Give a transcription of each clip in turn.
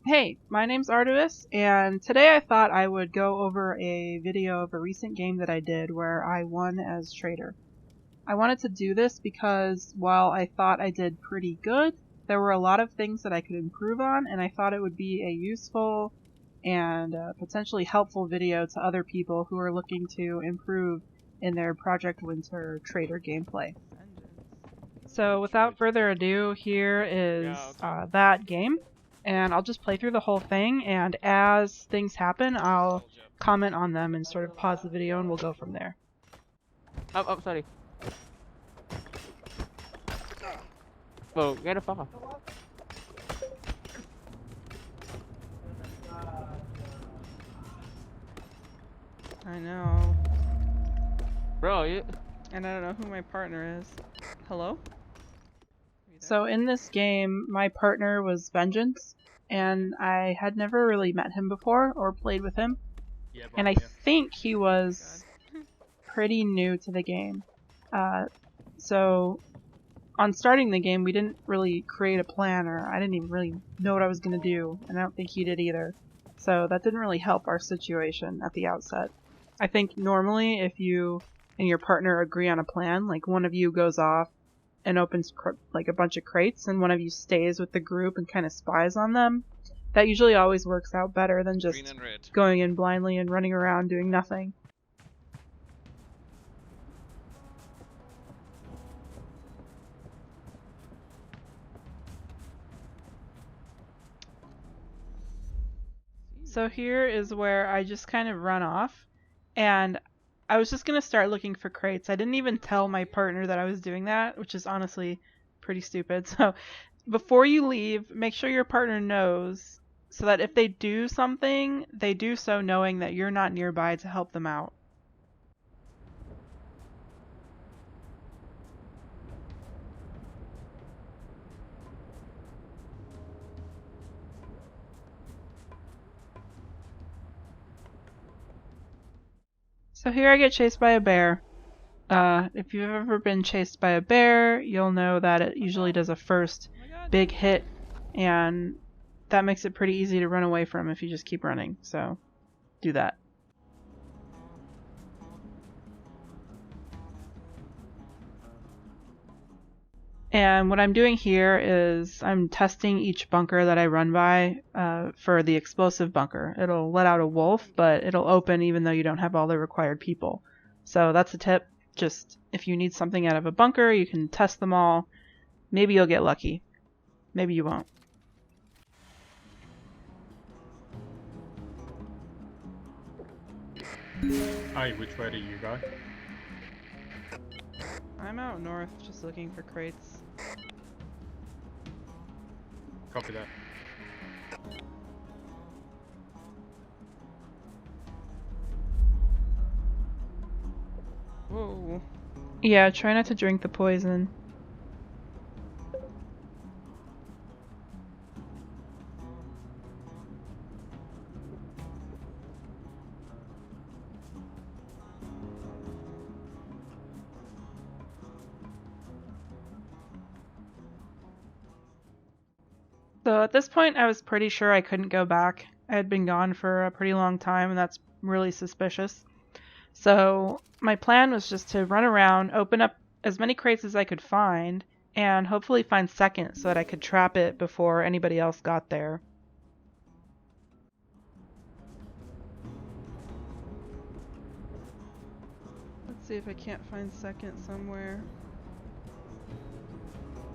Hey, my name's Artemis, and today I thought I would go over a video of a recent game that I did where I won as traitor. I wanted to do this because while I thought I did pretty good, there were a lot of things that I could improve on, and I thought it would be a useful and potentially helpful video to other people who are looking to improve in their Project Winter Traitor gameplay. So without further ado, here is that game. And I'll just play through the whole thing, and as things happen, I'll comment on them and sort of pause the video, and we'll go from there. Oh, sorry. Whoa, get the fuck off. I know. Bro, you... And I don't know who my partner is. Hello? So in this game, my partner was Vengeance, and I had never really met him before or played with him. And I think he was pretty new to the game. So on starting the game, we didn't really create a plan, or I didn't even really know what I was going to do, and I don't think he did either. So that didn't really help our situation at the outset. I think normally if you and your partner agree on a plan, like one of you goes off and opens like a bunch of crates, and one of you stays with the group and kind of spies on them, that usually always works out better than just going in blindly and running around doing nothing. So here is where I just kind of run off, and I was just going to start looking for crates. I didn't even tell my partner that I was doing that, which is honestly pretty stupid. So before you leave, make sure your partner knows so that if they do something, they do so knowing that you're not nearby to help them out. So here I get chased by a bear. If you've ever been chased by a bear, you'll know that it usually does a first big hit, and that makes it pretty easy to run away from if you just keep running, so do that. And what I'm doing here is I'm testing each bunker that I run by for the explosive bunker. It'll let out a wolf, but it'll open even though you don't have all the required people. So that's a tip. Just if you need something out of a bunker, you can test them all. Maybe you'll get lucky. Maybe you won't. Hi, which way do you go? I'm out north just looking for crates. Copy that. Whoa. Yeah, try not to drink the poison. So at this point, I was pretty sure I couldn't go back. I had been gone for a pretty long time, and that's really suspicious. So my plan was just to run around, open up as many crates as I could find, and hopefully find second so that I could trap it before anybody else got there. Let's see if I can't find second somewhere.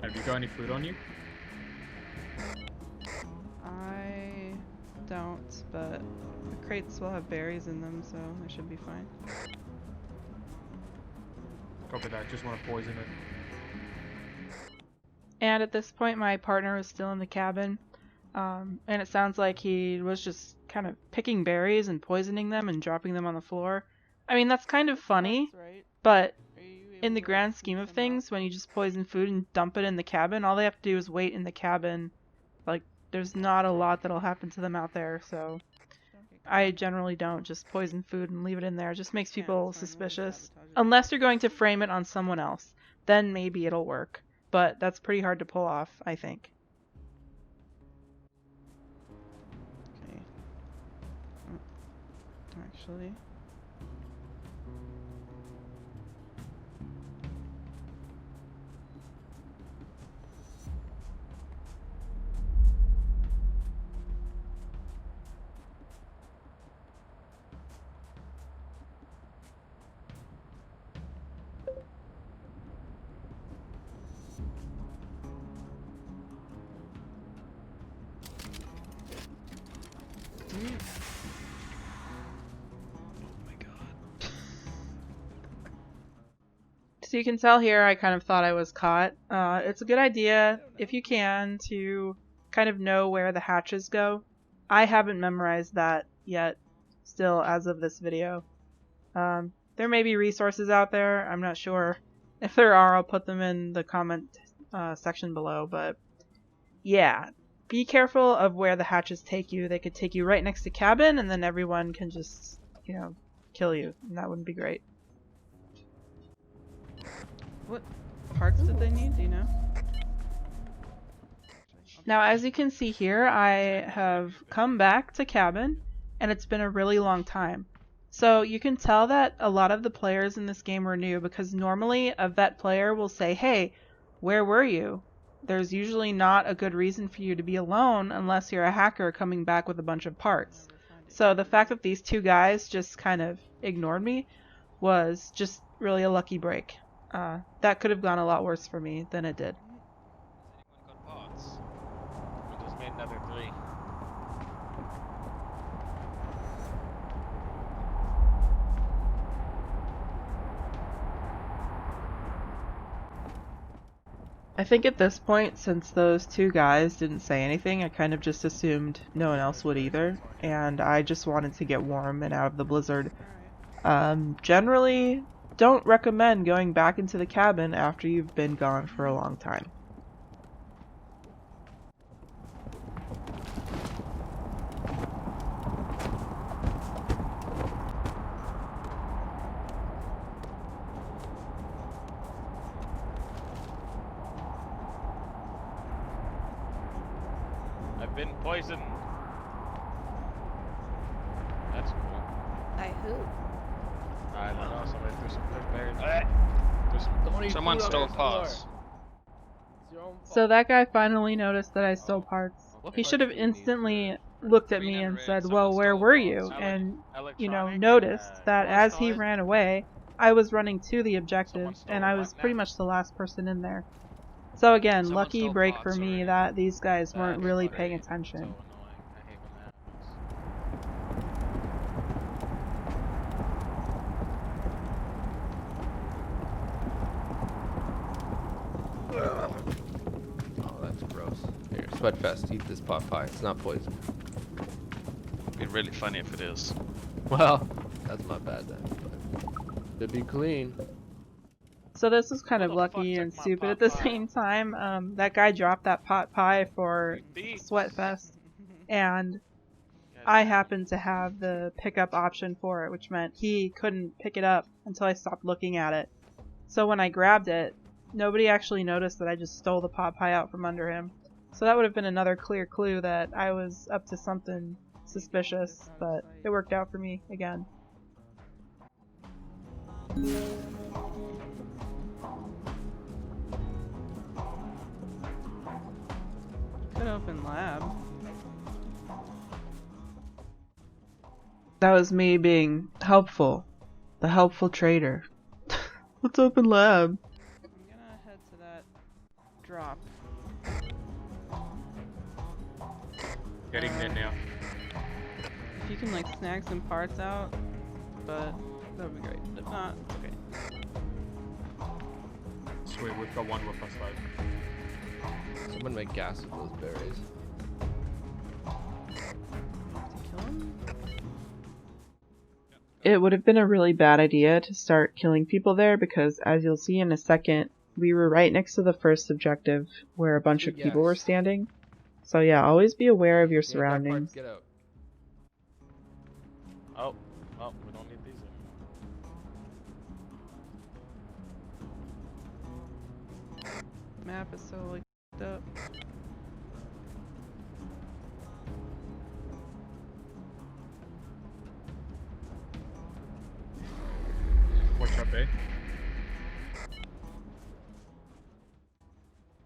Have you got any food on you? I don't, but the crates will have berries in them, so I should be fine. Copy that, just want to poison it. And at this point, my partner was still in the cabin, and it sounds like he was just kind of picking berries and poisoning them and dropping them on the floor. I mean, that's kind of funny, but in the grand scheme of things, when you just poison food and dump it in the cabin, all they have to do is wait in the cabin. Like, there's not a lot that'll happen to them out there, so I generally don't just poison food and leave it in there. It just makes people suspicious. Unless you're going to frame it on someone else, then maybe it'll work. But that's pretty hard to pull off, I think. actually. So you can tell here I kind of thought I was caught. It's a good idea, if you can, to kind of know where the hatches go. I haven't memorized that yet, still, as of this video. There may be resources out there, I'm not sure. If there are, I'll put them in the comment section below, but yeah. Be careful of where the hatches take you. They could take you right next to cabin, and then everyone can just, you know, kill you, and that wouldn't be great. What parts did they need? Do you know? Now, as you can see here, I have come back to cabin, and it's been a really long time. So you can tell that a lot of the players in this game are new, because normally a vet player will say, hey, where were you? There's usually not a good reason for you to be alone unless you're a hacker coming back with a bunch of parts. So the fact that these two guys just kind of ignored me was just really a lucky break. That could have gone a lot worse for me than it did. Has anyone got parts? We just made another 3. I think at this point, since those two guys didn't say anything, I kind of just assumed no one else would either, and I just wanted to get warm and out of the blizzard. Generally, don't recommend going back into the cabin after you've been gone for a long time. I've been poisoned. That's cool. By who? I don't know. Somebody threw some berries. Someone stole parts. So that guy finally noticed that I stole parts. He should have instantly looked at me and said, well, where were you? And, you know, noticed that as he ran away, I was running to the objective, and I was pretty much the last person in there. So again, lucky break for me that these guys weren't really paying attention. Oh, that's gross. Here, Sweatfest, eat this pot pie. It's not poison. It'd be really funny if it is. Well, that's not bad then. But it'd be clean. So this was kind of lucky and stupid at the same time. That guy dropped that pot pie for Sweatfest, and I happened to have the pickup option for it, which meant he couldn't pick it up until I stopped looking at it. So when I grabbed it, nobody actually noticed that I just stole the pot pie out from under him. So that would have been another clear clue that I was up to something suspicious, but it worked out for me again. Could open lab. That was me being helpful. The helpful trader. Let's open lab. I'm gonna head to that drop. Getting there now. If you can like snag some parts out, but that would be great. If not, it's okay. Sweet, we've got one with us though. Someone make gas with those berries. To kill him? It would have been a really bad idea to start killing people there because, as you'll see in a second, we were right next to the first objective where a bunch of people were standing. So yeah, always be aware of your surroundings. Get out. Oh, well, we don't need these anymore. Map is so like up. be.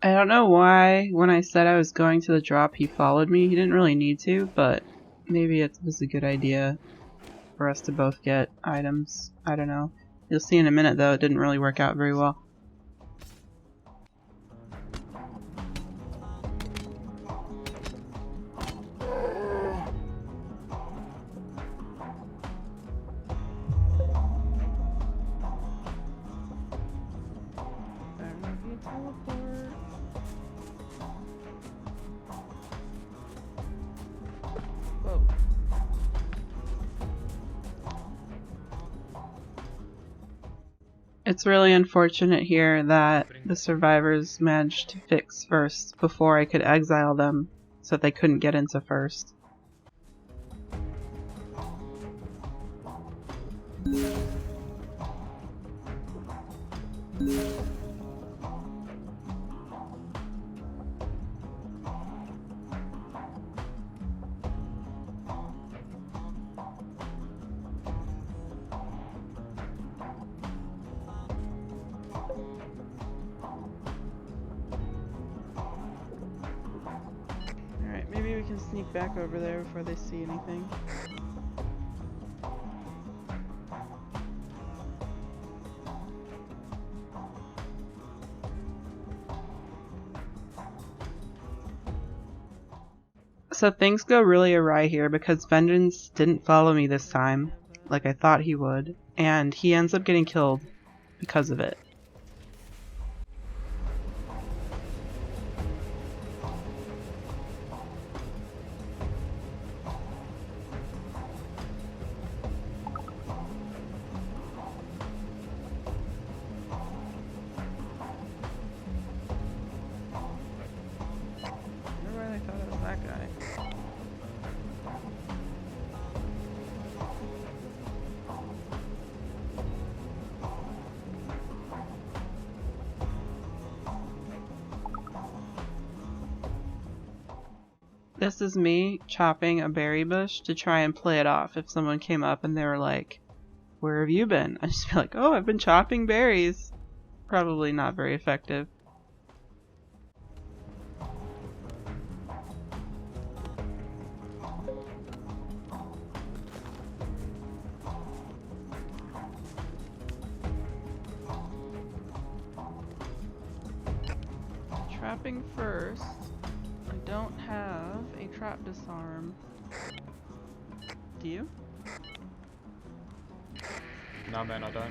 I don't know why when I said I was going to the drop he followed me. He didn't really need to, but maybe it was a good idea for us to both get items. I don't know. You'll see in a minute though, it didn't really work out very well. It's really unfortunate here that the survivors managed to fix first before I could exile them so that they couldn't get into first. Alright, maybe we can sneak back over there before they see anything. So things go really awry here because Vengeance didn't follow me this time, like I thought he would, and he ends up getting killed because of it. I thought it was that guy. This is me chopping a berry bush to try and play it off if someone came up and they were like, "Where have you been?" I'd just be like, "Oh, I've been chopping berries." Probably not very effective. Trapping first. I don't have a trap disarm. Do you? No, man, I don't.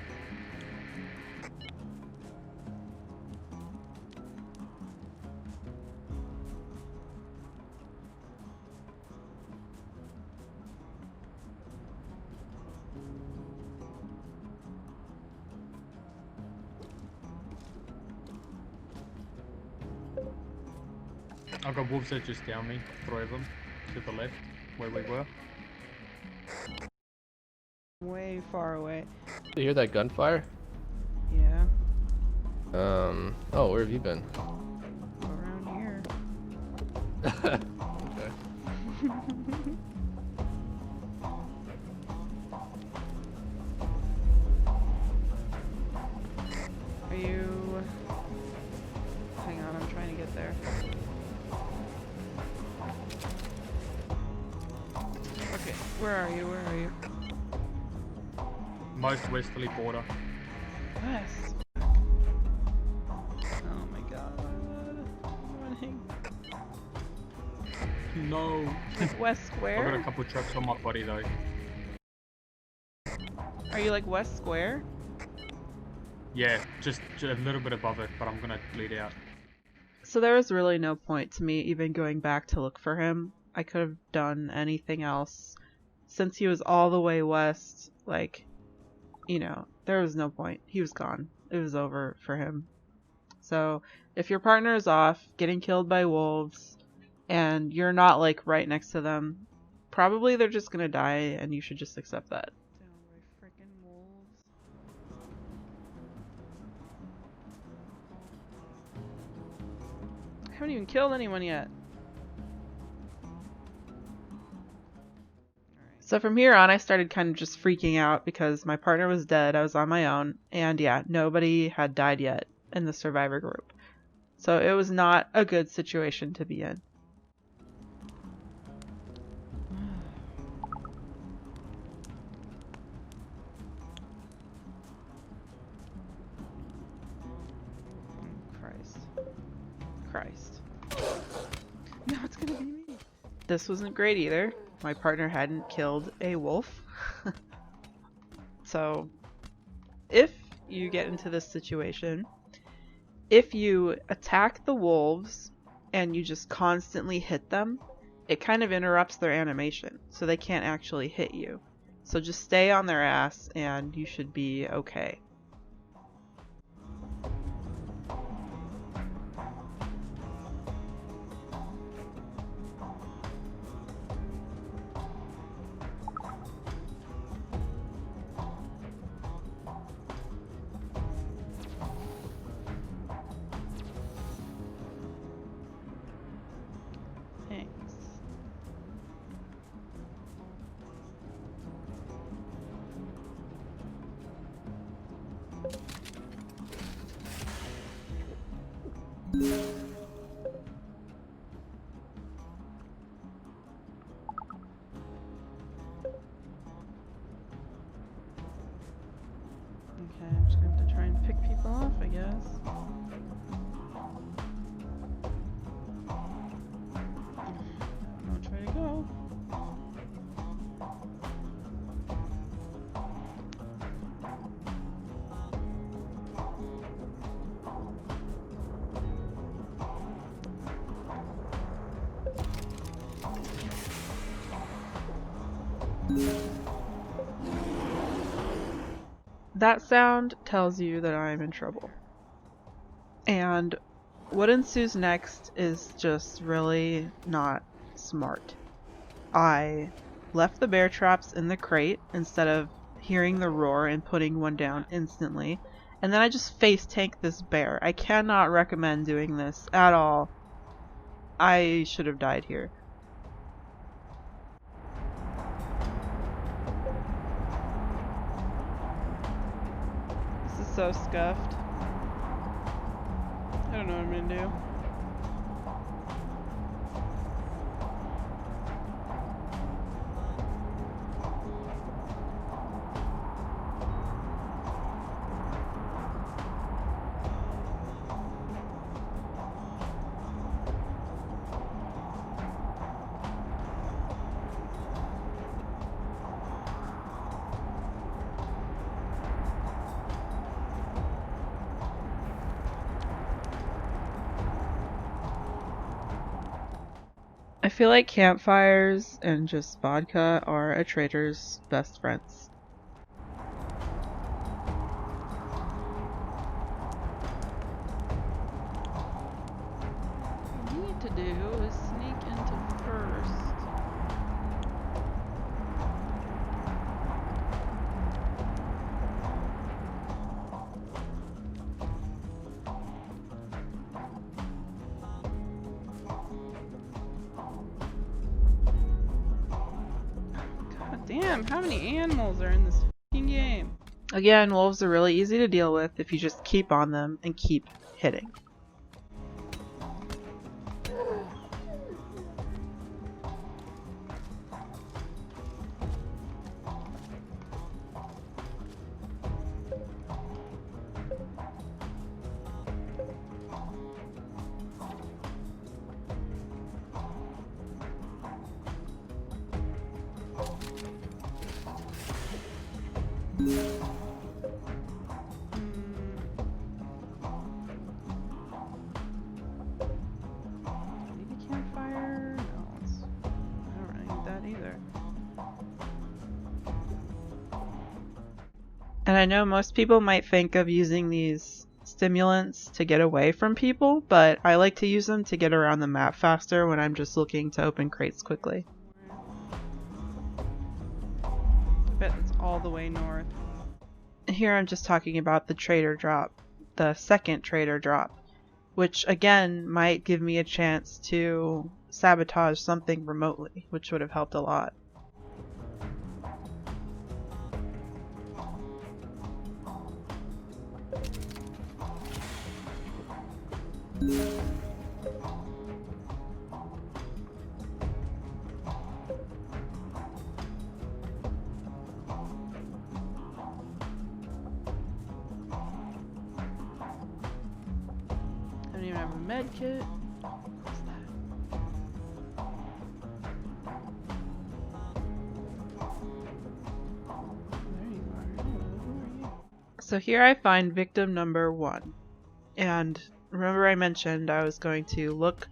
I've got wolves that just down me, 3 of them, to the left, where we were. Way far away. You hear that gunfire? Yeah. Oh, where have you been? Around here. Okay. Are you... Hang on, I'm trying to get there. Okay, where are you? Where are you? Most westerly border. West. Oh my god. I'm running. No. Like West I've got a Square? couple traps on my body though. Are you like West Square? Yeah, just a little bit above it, but I'm gonna bleed out. So there was really no point to me even going back to look for him. I could have done anything else. Since he was all the way west, like, you know, there was no point. He was gone. It was over for him. So, if your partner is off, getting killed by wolves, and you're not, like, right next to them, probably they're just gonna die, and you should just accept that. Down by frickin' wolves. I haven't even killed anyone yet. So from here on, I started kind of just freaking out because my partner was dead, I was on my own, and yeah, nobody had died yet in the survivor group. So it was not a good situation to be in. Christ. Now it's gonna be me. This wasn't great either. My partner hadn't killed a wolf. So, if you get into this situation, if you attack the wolves and you just constantly hit them, it kind of interrupts their animation, so they can't actually hit you. So just stay on their ass and you should be okay. Okay, I'm just going to try and pick people off, I guess. I don't know which way to go. That sound tells you that I'm in trouble. And what ensues next is just really not smart. I left the bear traps in the crate instead of hearing the roar and putting one down instantly. And then I just face tank this bear. I cannot recommend doing this at all. I should have died here. This is so scuffed. I don't know what I'm gonna do. I feel like campfires and just vodka are a traitor's best friends. What we need to do is sneak into first. Damn, how many animals are in this fucking game? Again, wolves are really easy to deal with if you just keep on them and keep hitting. Maybe campfire? No, I don't really need that either. And I know most people might think of using these stimulants to get away from people, but I like to use them to get around the map faster when I'm just looking to open crates quickly. I bet it's all the way north. Here I'm just talking about the trader drop, the second trader drop, which again might give me a chance to sabotage something remotely, which would have helped a lot. I don't even have a med kit. What's that? There you are. Hello, who are you? So here I find victim number 1. And remember I mentioned I was going to look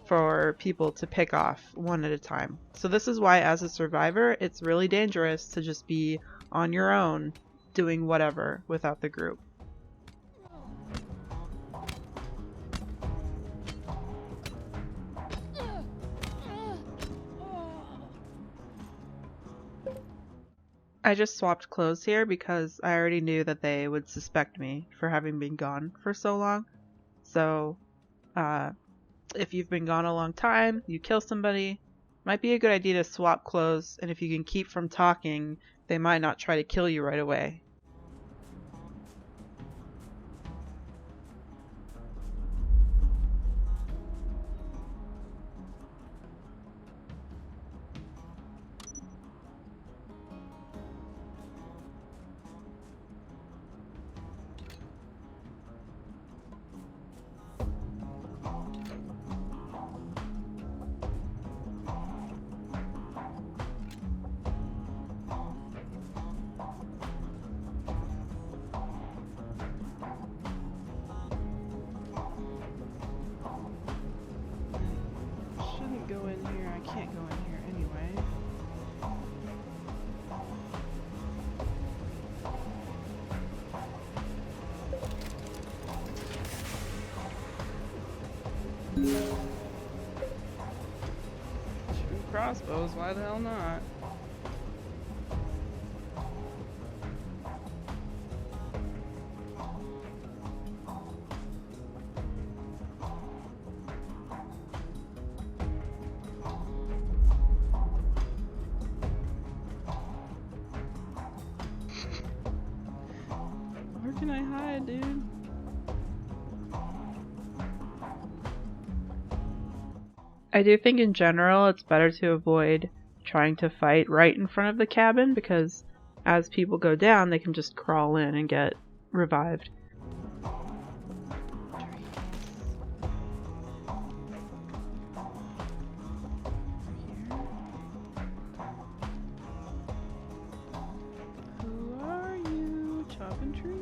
for people to pick off one at a time. So this is why as a survivor, it's really dangerous to just be on your own doing whatever without the group. I just swapped clothes here because I already knew that they would suspect me for having been gone for so long. So, if you've been gone a long time, you kill somebody, might be a good idea to swap clothes, and if you can keep from talking, they might not try to kill you right away. Shouldn't go in here. I can't go in here anyway. Shoot crossbows, why the hell not? Where can I hide, dude? I do think in general it's better to avoid trying to fight right in front of the cabin because as people go down they can just crawl in and get revived. Who are you? Chopping trees.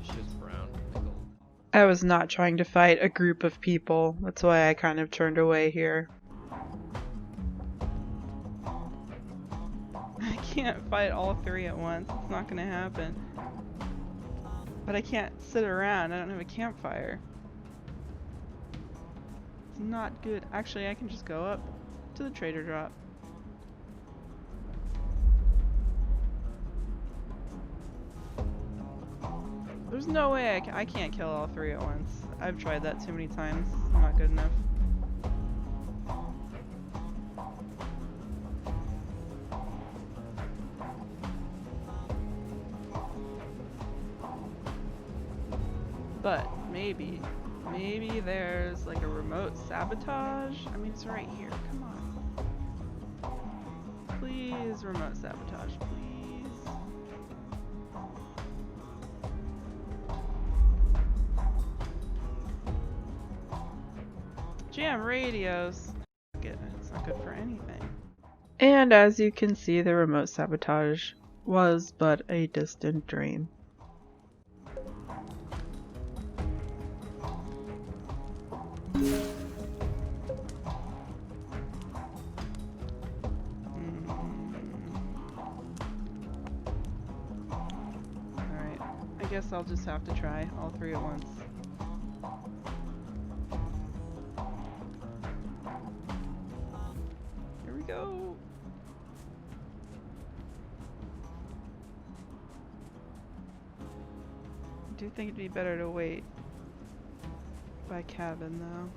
Shit's brown. I was not trying to fight a group of people. That's why I kind of turned away here. I can't fight all 3 at once. It's not gonna happen. But I can't sit around. I don't have a campfire. It's not good. Actually, I can just go up to the trader drop. There's no way I can't kill all 3 at once. I've tried that too many times. I'm not good enough. But maybe there's like a remote sabotage. I mean, it's right here. Come on. Please, remote sabotage, please. Jam radios. It's not good for anything. And as you can see, the remote sabotage was but a distant dream. Alright, I guess I'll just have to try all 3 at once. Here we go! do think it'd be better to wait by cabin though.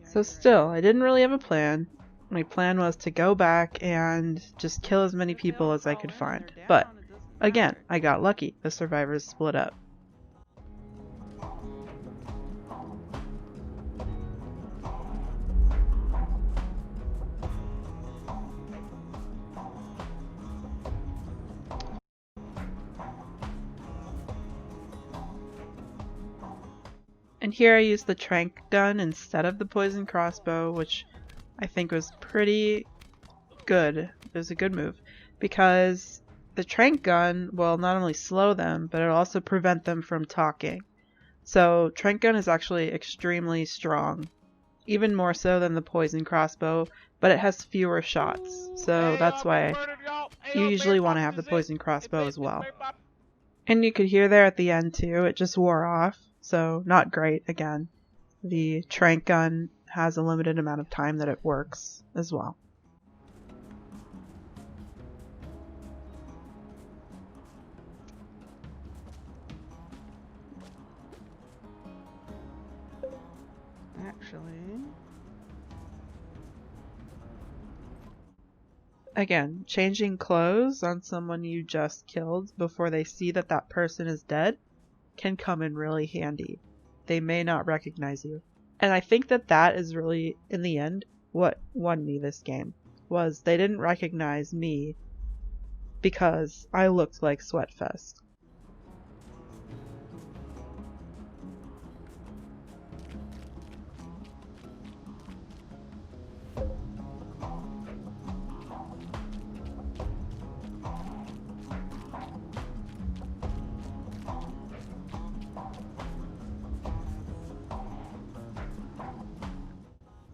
So still, I didn't really have a plan. My plan was to go back and just kill as many people as I could find. But, again, I got lucky. The survivors split up. And here I used the tranq gun instead of the poison crossbow, which I think was pretty good. It was a good move because the tranq gun will not only slow them, but it'll also prevent them from talking. So tranq gun is actually extremely strong, even more so than the poison crossbow, but it has fewer shots. So that's why you usually want to have the poison crossbow as well. And you could hear there at the end too, it just wore off. So not great again. The tranq gun has a limited amount of time that it works as well. Actually, again, changing clothes on someone you just killed before they see that that person is dead can come in really handy. They may not recognize you. And I think that that is really, in the end, what won me this game. Was they didn't recognize me because I looked like Sweatfest.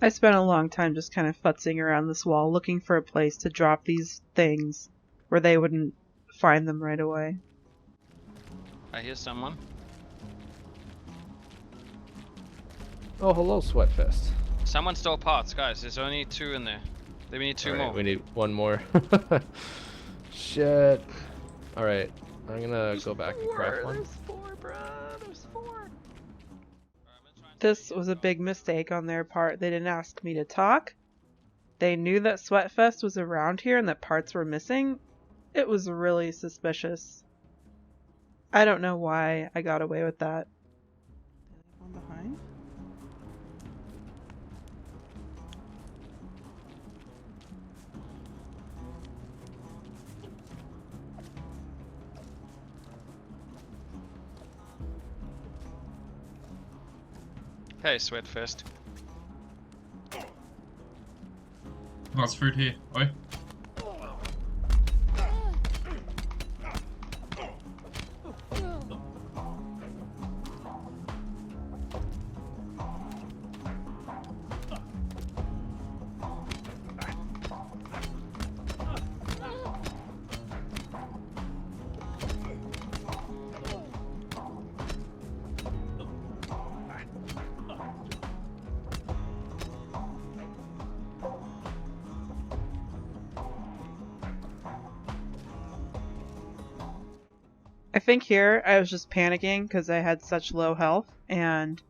I spent a long time just kind of futzing around this wall looking for a place to drop these things where they wouldn't find them right away. I hear someone. Oh, hello, Sweatfest. Someone stole parts, guys. There's only 2 in there. We need 2 more. We need 1 more. Shit. Alright, I'm gonna go back and craft one. There's 4, bro. There's 4. This was a big mistake on their part. They didn't ask me to talk. They knew that Sweatfest was around here and that parts were missing. It was really suspicious. I don't know why I got away with that. One behind? Hey, Sweatfest. Lots of food here. Oi. I think here I was just panicking because I had such low health and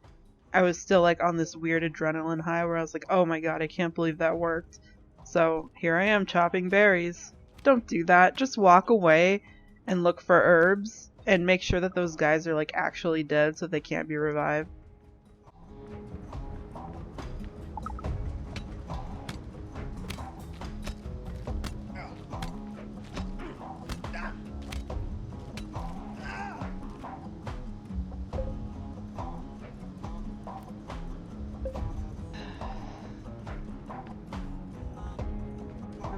I was still like on this weird adrenaline high where I was like, oh my god, I can't believe that worked. So here I am chopping berries. Don't do that. Just walk away and look for herbs and make sure that those guys are like actually dead so they can't be revived.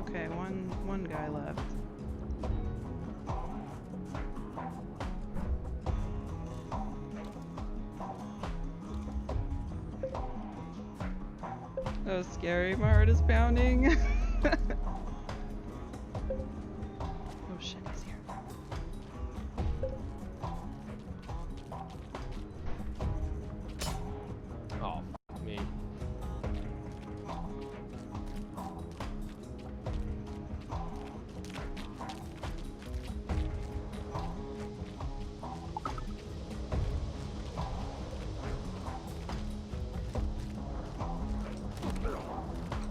Okay, one guy left. So scary, my heart is pounding. Oh shit, he's here. Oh, fuck me.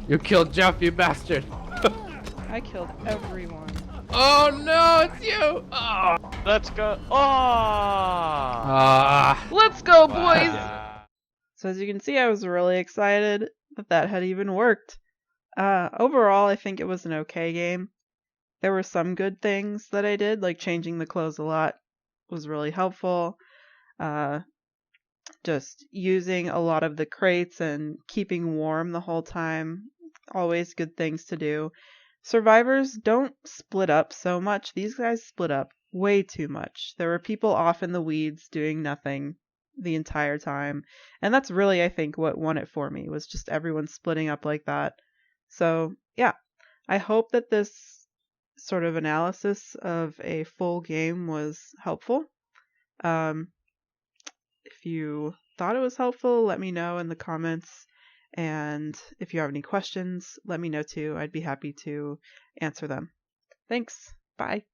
You killed Jeff, you bastard. I killed everyone. Oh no, it's you. Oh. Let's go. Oh! Ah. Let's go, boys! Wow. So as you can see, I was really excited that that had even worked. Overall, I think it was an okay game. There were some good things that I did, like changing the clothes a lot was really helpful. Just using a lot of the crates and keeping warm the whole time, always good things to do. Survivors don't split up so much. These guys split up way too much. There were people off in the weeds doing nothing the entire time. And that's really, I think, what won it for me, was just everyone splitting up like that. So, yeah. I hope that this sort of analysis of a full game was helpful. If you thought it was helpful, let me know in the comments. And if you have any questions, let me know too. I'd be happy to answer them. Thanks. Bye.